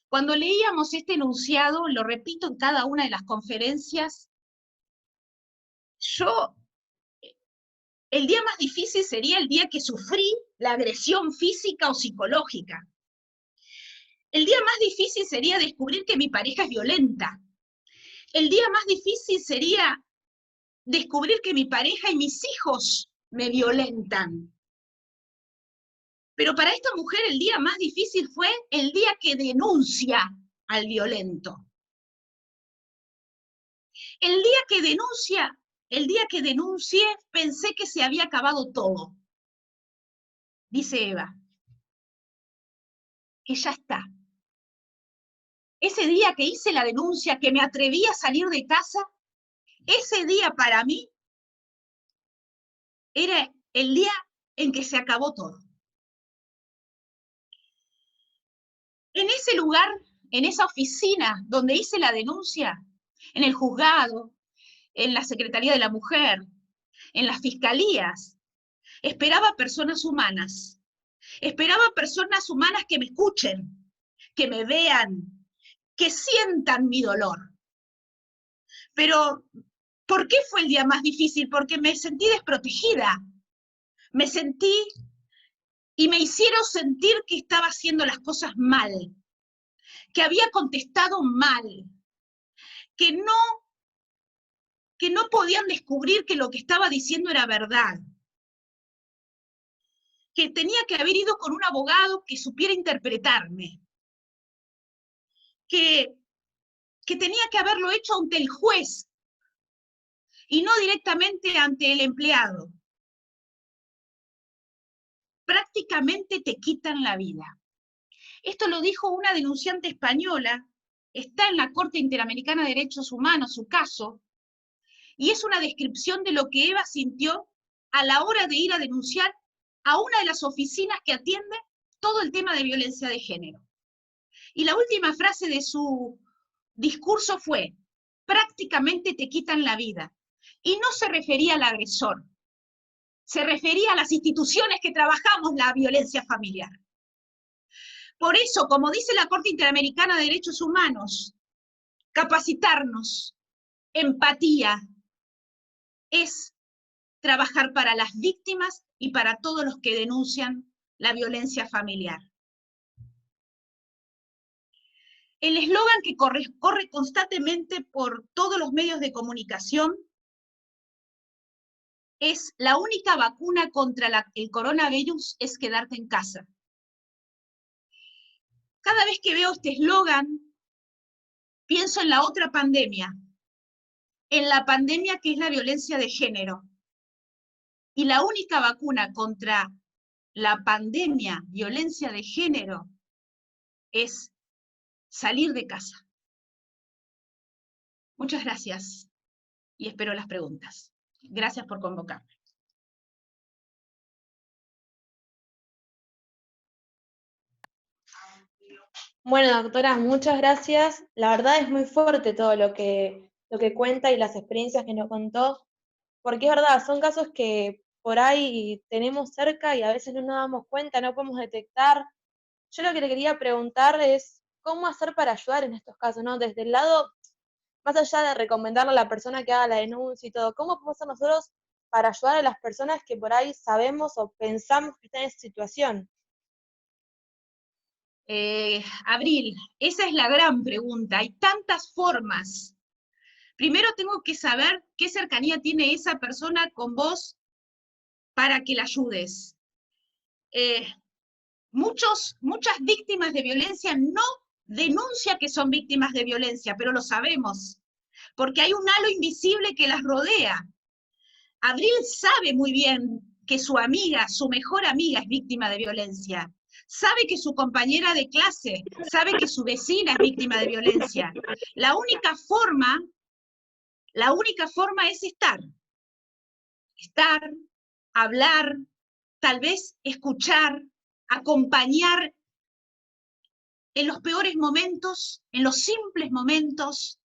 Cuando leíamos este enunciado, lo repito en cada una de las conferencias, el día más difícil sería el día que sufrí la agresión física o psicológica. El día más difícil sería descubrir que mi pareja es violenta. El día más difícil sería descubrir que mi pareja y mis hijos me violentan. Pero para esta mujer el día más difícil fue el día que denuncia al violento. El día que denuncié, pensé que se había acabado todo. Dice Eva, que ya está. Ese día que hice la denuncia, que me atreví a salir de casa, ese día para mí era el día en que se acabó todo. En ese lugar, en esa oficina donde hice la denuncia, en el juzgado, en la Secretaría de la Mujer, en las fiscalías, esperaba personas humanas que me escuchen, que me vean, que sientan mi dolor. Pero, ¿por qué fue el día más difícil? Porque me sentí desprotegida, me sentí y me hicieron sentir que estaba haciendo las cosas mal, que había contestado mal, que no podían descubrir que lo que estaba diciendo era verdad, que tenía que haber ido con un abogado que supiera interpretarme, que tenía que haberlo hecho ante el juez y no directamente ante el empleado. Prácticamente te quitan la vida. Esto lo dijo una denunciante española, está en la Corte Interamericana de Derechos Humanos, su caso, y es una descripción de lo que Eva sintió a la hora de ir a denunciar a una de las oficinas que atiende todo el tema de violencia de género. Y la última frase de su discurso fue, prácticamente te quitan la vida. Y no se refería al agresor, se refería a las instituciones que trabajamos la violencia familiar. Por eso, como dice la Corte Interamericana de Derechos Humanos, capacitarnos, empatía, es trabajar para las víctimas y para todos los que denuncian la violencia familiar. El eslogan que corre constantemente por todos los medios de comunicación es: la única vacuna contra el coronavirus es quedarte en casa. Cada vez que veo este eslogan, pienso en la otra pandemia, en la pandemia que es la violencia de género. Y la única vacuna contra la pandemia, violencia de género, es salir de casa. Muchas gracias y espero las preguntas. Gracias por convocarme. Bueno, doctora, muchas gracias. La verdad es muy fuerte todo lo que cuenta y las experiencias que nos contó, porque es verdad, son casos que por ahí tenemos cerca y a veces no nos damos cuenta, no podemos detectar. Yo lo que le quería preguntar es cómo hacer para ayudar en estos casos, ¿no? Desde el lado, más allá de recomendarle a la persona que haga la denuncia y todo, ¿cómo podemos hacer nosotros para ayudar a las personas que por ahí sabemos o pensamos que están en esa situación? Abril, esa es la gran pregunta. Hay tantas formas. Primero tengo que saber qué cercanía tiene esa persona con vos para que la ayudes. Muchas víctimas de violencia no denuncian que son víctimas de violencia, pero lo sabemos, porque hay un halo invisible que las rodea. Abril sabe muy bien que su amiga, su mejor amiga, es víctima de violencia. Sabe que su compañera de clase, sabe que su vecina es víctima de violencia. La única forma es estar, hablar, tal vez escuchar, acompañar en los peores momentos, en los simples momentos,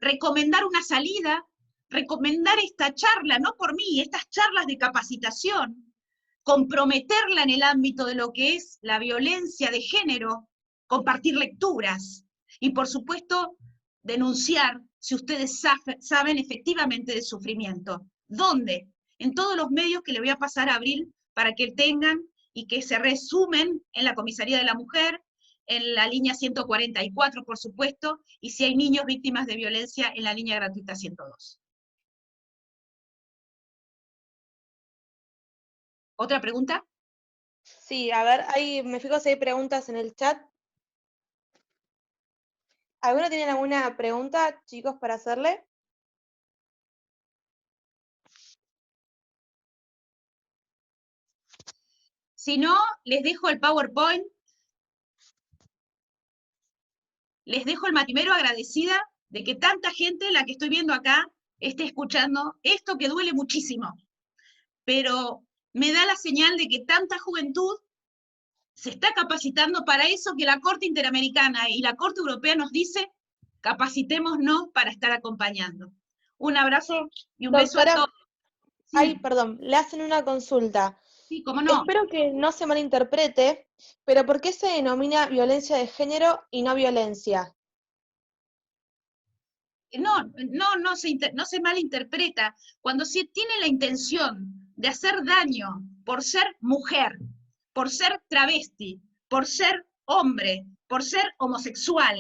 recomendar una salida, recomendar esta charla, no por mí, estas charlas de capacitación, comprometerla en el ámbito de lo que es la violencia de género, compartir lecturas y, por supuesto, denunciar si ustedes saben efectivamente de sufrimiento. ¿Dónde? En todos los medios que le voy a pasar a Abril para que tengan y que se resumen en la Comisaría de la Mujer, en la línea 144, por supuesto, y si hay niños víctimas de violencia, en la línea gratuita 102. ¿Otra pregunta? Sí, a ver, me fijo si hay preguntas en el chat. ¿Alguno tienen alguna pregunta, chicos, para hacerle? Si no, les dejo el PowerPoint, les dejo el primero agradecida de que tanta gente, la que estoy viendo acá, esté escuchando esto que duele muchísimo. Pero me da la señal de que tanta juventud se está capacitando para eso que la Corte Interamericana y la Corte Europea nos dice: capacitémonos para estar acompañando. Un abrazo y un beso a todos. Sí. Ay, perdón, le hacen una consulta. Sí, cómo no. Espero que no se malinterprete, pero ¿por qué se denomina violencia de género y no violencia? No se malinterpreta. Cuando se tiene la intención de hacer daño por ser mujer, por ser travesti, por ser hombre, por ser homosexual,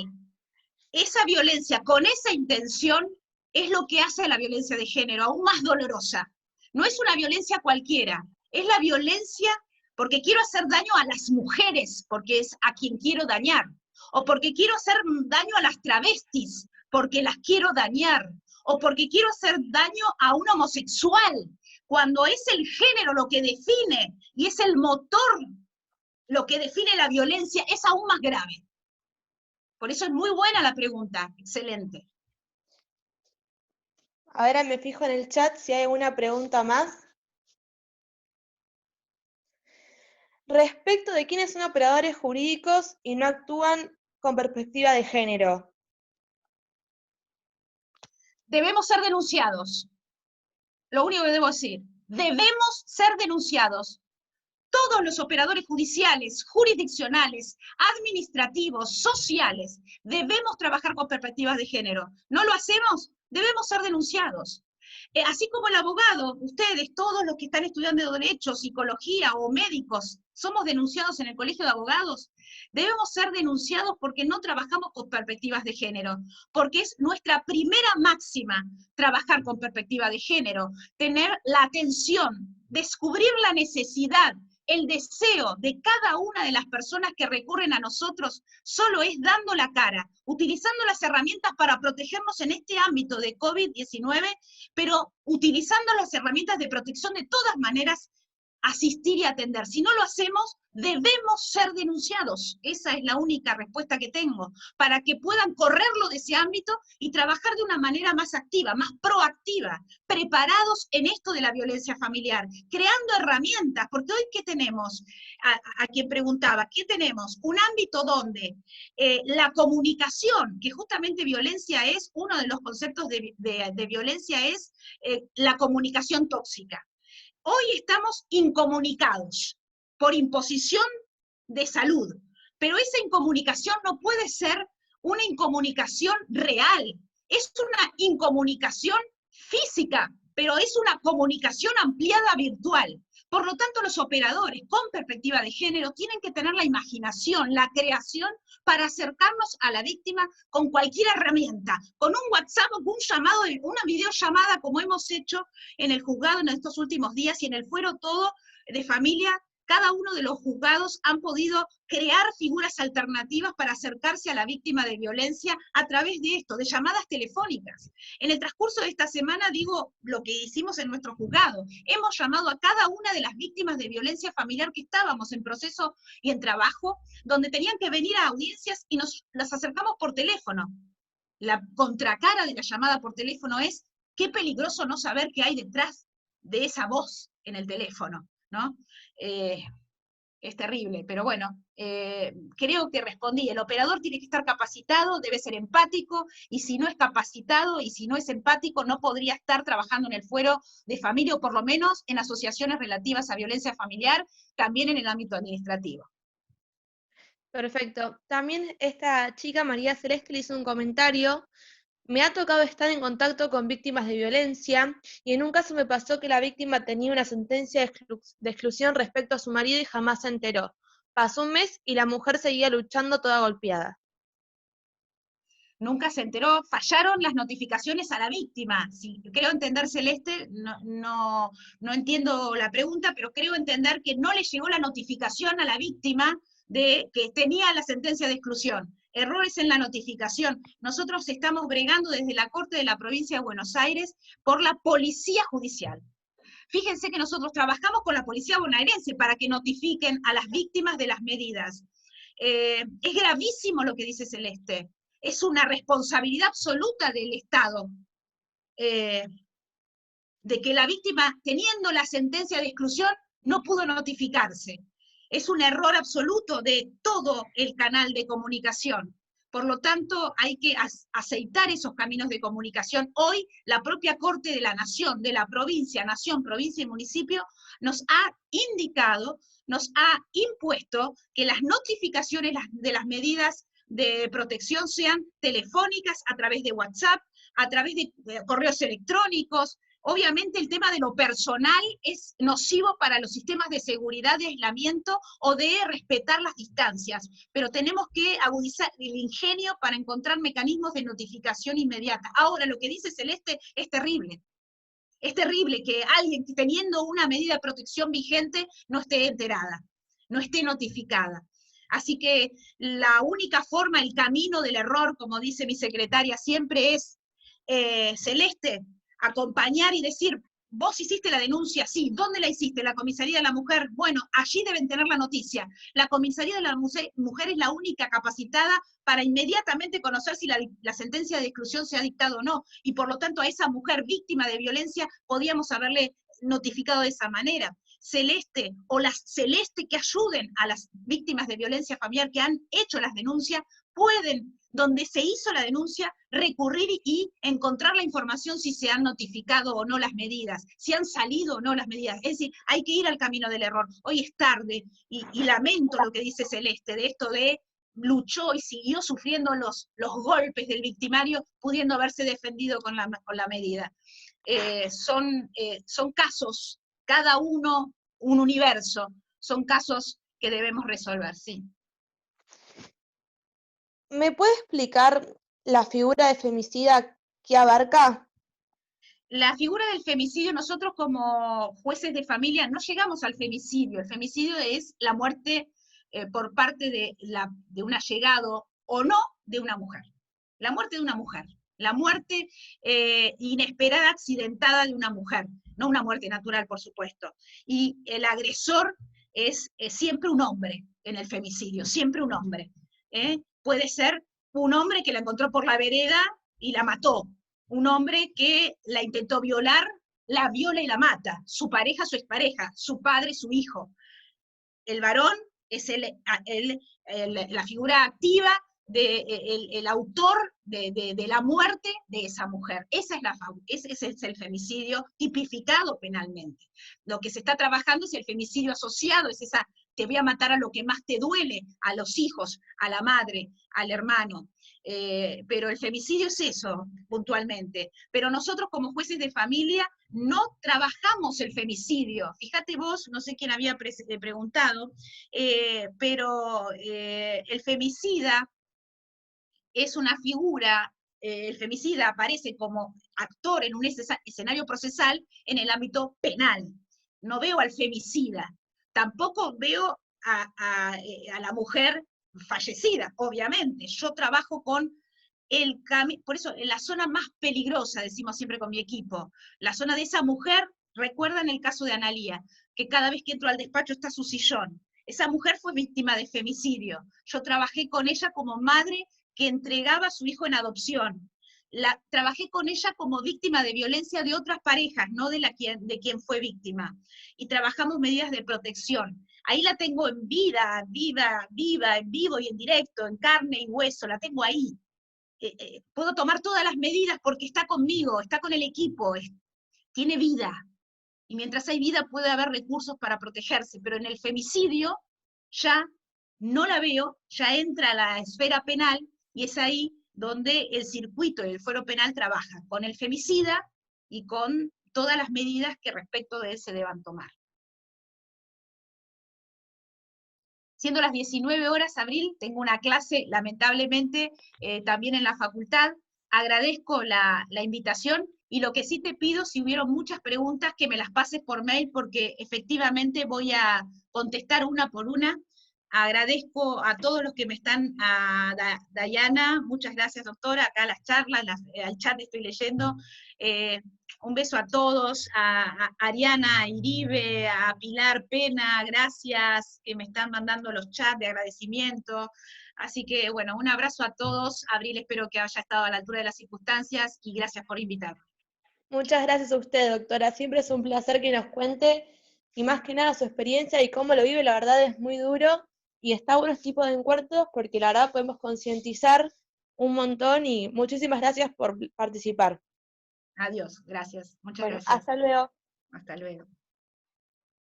esa violencia con esa intención es lo que hace a la violencia de género aún más dolorosa. No es una violencia cualquiera, es la violencia porque quiero hacer daño a las mujeres, porque es a quien quiero dañar, o porque quiero hacer daño a las travestis, porque las quiero dañar, o porque quiero hacer daño a un homosexual, cuando es el género lo que define y es el motor lo que define la violencia, es aún más grave. Por eso es muy buena la pregunta, excelente. Ahora me fijo en el chat si hay alguna pregunta más. Respecto de quiénes son operadores jurídicos y no actúan con perspectiva de género. Debemos ser denunciados. Lo único que debo decir, debemos ser denunciados. Todos los operadores judiciales, jurisdiccionales, administrativos, sociales, debemos trabajar con perspectivas de género. ¿No lo hacemos? Debemos ser denunciados. Así como el abogado, ustedes, todos los que están estudiando Derecho, Psicología o médicos, somos denunciados en el Colegio de Abogados, debemos ser denunciados porque no trabajamos con perspectivas de género, porque es nuestra primera máxima trabajar con perspectiva de género, tener la atención, descubrir la necesidad, el deseo de cada una de las personas que recurren a nosotros solo es dando la cara, utilizando las herramientas para protegernos en este ámbito de COVID-19, pero utilizando las herramientas de protección de todas maneras, asistir y atender. Si no lo hacemos, debemos ser denunciados. Esa es la única respuesta que tengo, para que puedan correrlo de ese ámbito y trabajar de una manera más activa, más proactiva, preparados en esto de la violencia familiar, creando herramientas, porque hoy ¿qué tenemos? A quien preguntaba, ¿qué tenemos? Un ámbito donde la comunicación, que justamente violencia es, uno de los conceptos de violencia es la comunicación tóxica. Hoy estamos incomunicados por imposición de salud, pero esa incomunicación no puede ser una incomunicación real, es una incomunicación física, pero es una comunicación ampliada virtual. Por lo tanto, los operadores con perspectiva de género tienen que tener la imaginación, la creación para acercarnos a la víctima con cualquier herramienta, con un WhatsApp, con un llamado, una videollamada como hemos hecho en el juzgado en estos últimos días y en el fuero todo de familia. Cada uno de los juzgados han podido crear figuras alternativas para acercarse a la víctima de violencia a través de esto, de llamadas telefónicas. En el transcurso de esta semana, digo lo que hicimos en nuestro juzgado. Hemos llamado a cada una de las víctimas de violencia familiar que estábamos en proceso y en trabajo, donde tenían que venir a audiencias y las acercamos por teléfono. La contracara de la llamada por teléfono es, qué peligroso no saber qué hay detrás de esa voz en el teléfono, ¿no? Es terrible, pero bueno, creo que respondí. El operador tiene que estar capacitado, debe ser empático, y si no es capacitado y si no es empático, no podría estar trabajando en el fuero de familia, o por lo menos en asociaciones relativas a violencia familiar, también en el ámbito administrativo. Perfecto. También esta chica, María Celeste, le hizo un comentario. Me ha tocado estar en contacto con víctimas de violencia y en un caso me pasó que la víctima tenía una sentencia de exclusión respecto a su marido y jamás se enteró. Pasó un mes y la mujer seguía luchando toda golpeada. Nunca se enteró, fallaron las notificaciones a la víctima. Si creo entender, Celeste, no entiendo la pregunta, pero creo entender que no le llegó la notificación a la víctima de que tenía la sentencia de exclusión. Errores en la notificación. Nosotros estamos bregando desde la Corte de la Provincia de Buenos Aires por la Policía Judicial. Fíjense que nosotros trabajamos con la Policía Bonaerense para que notifiquen a las víctimas de las medidas. Es gravísimo lo que dice Celeste. Es una responsabilidad absoluta del Estado, de que la víctima, teniendo la sentencia de exclusión, no pudo notificarse. Es un error absoluto de todo el canal de comunicación. Por lo tanto, hay que aceitar esos caminos de comunicación. Hoy, la propia Corte de la Nación, de la provincia, nación, provincia y municipio, nos ha indicado, nos ha impuesto que las notificaciones de las medidas de protección sean telefónicas, a través de WhatsApp, a través de correos electrónicos. Obviamente el tema de lo personal es nocivo para los sistemas de seguridad, de aislamiento o de respetar las distancias, pero tenemos que agudizar el ingenio para encontrar mecanismos de notificación inmediata. Ahora, lo que dice Celeste es terrible. Es terrible que alguien teniendo una medida de protección vigente no esté enterada, no esté notificada. Así que la única forma, el camino del error, como dice mi secretaria siempre, es, Celeste, acompañar y decir, vos hiciste la denuncia, sí, ¿dónde la hiciste? ¿La comisaría de la mujer? Bueno, allí deben tener la noticia. La comisaría de la mujer es la única capacitada para inmediatamente conocer si la sentencia de exclusión se ha dictado o no, y por lo tanto a esa mujer víctima de violencia podíamos haberle notificado de esa manera. Celeste o las Celeste que ayuden a las víctimas de violencia familiar que han hecho las denuncias, pueden, donde se hizo la denuncia, recurrir y encontrar la información si se han notificado o no las medidas, si han salido o no las medidas. Es decir, hay que ir al camino del error. Hoy es tarde y lamento lo que dice Celeste de esto de luchó y siguió sufriendo los golpes del victimario, pudiendo haberse defendido con la medida. Son casos, cada uno un universo, son casos que debemos resolver, sí. ¿Me puede explicar la figura de femicida que abarca? La figura del femicidio, nosotros como jueces de familia no llegamos al femicidio. El femicidio es la muerte por parte de un allegado o no de una mujer. La muerte de una mujer. La muerte inesperada, accidentada de una mujer. No una muerte natural, por supuesto. Y el agresor es siempre un hombre en el femicidio, siempre un hombre. Puede ser un hombre que la encontró por la vereda y la mató. Un hombre que la intentó violar, la viola y la mata, su pareja, su expareja, su padre, su hijo. El varón es la figura activa, el autor de la muerte de esa mujer. Ese es el femicidio tipificado penalmente. Lo que se está trabajando es el femicidio asociado, es esa, te voy a matar a lo que más te duele, a los hijos, a la madre, al hermano. Pero el femicidio es eso, puntualmente. Pero nosotros como jueces de familia no trabajamos el femicidio. Fíjate vos, no sé quién había preguntado, pero el femicida es una figura, el femicida aparece como actor en un escenario procesal en el ámbito penal. No veo al femicida, tampoco veo a la mujer fallecida, obviamente. Yo trabajo con por eso en la zona más peligrosa, decimos siempre con mi equipo, la zona de esa mujer, recuerdan el caso de Analía, que cada vez que entro al despacho está su sillón. Esa mujer fue víctima de femicidio. Yo trabajé con ella como madre que entregaba a su hijo en adopción. Trabajé con ella como víctima de violencia de otras parejas, no de quien fue víctima. Y trabajamos medidas de protección. Ahí la tengo en vida, viva, en vivo y en directo, en carne y hueso, la tengo ahí. Puedo tomar todas las medidas porque está conmigo, está con el equipo, tiene vida. Y mientras hay vida puede haber recursos para protegerse, pero en el femicidio ya no la veo, ya entra a la esfera penal y es ahí donde el circuito y el fuero penal trabaja, con el femicida y con todas las medidas que respecto de él se deban tomar. Siendo las 19 horas, Abril, tengo una clase, lamentablemente, también en la facultad. Agradezco la invitación y lo que sí te pido, si hubieron muchas preguntas, que me las pases por mail, porque efectivamente voy a contestar una por una. Agradezco a todos los que me están, a Dayana, muchas gracias doctora, acá las charlas, al chat estoy leyendo. Un beso a todos, a Ariana, a Iribe, a Pilar Pena, gracias, que me están mandando los chats de agradecimiento. Así que, bueno, un abrazo a todos. Abril, espero que haya estado a la altura de las circunstancias y gracias por invitarme. Muchas gracias a usted, doctora. Siempre es un placer que nos cuente, y más que nada su experiencia y cómo lo vive. La verdad es muy duro y está bueno este tipo de encuentros porque la verdad podemos concientizar un montón y muchísimas gracias por participar. Adiós, gracias. Muchas Bueno, gracias. hasta luego. Hasta luego.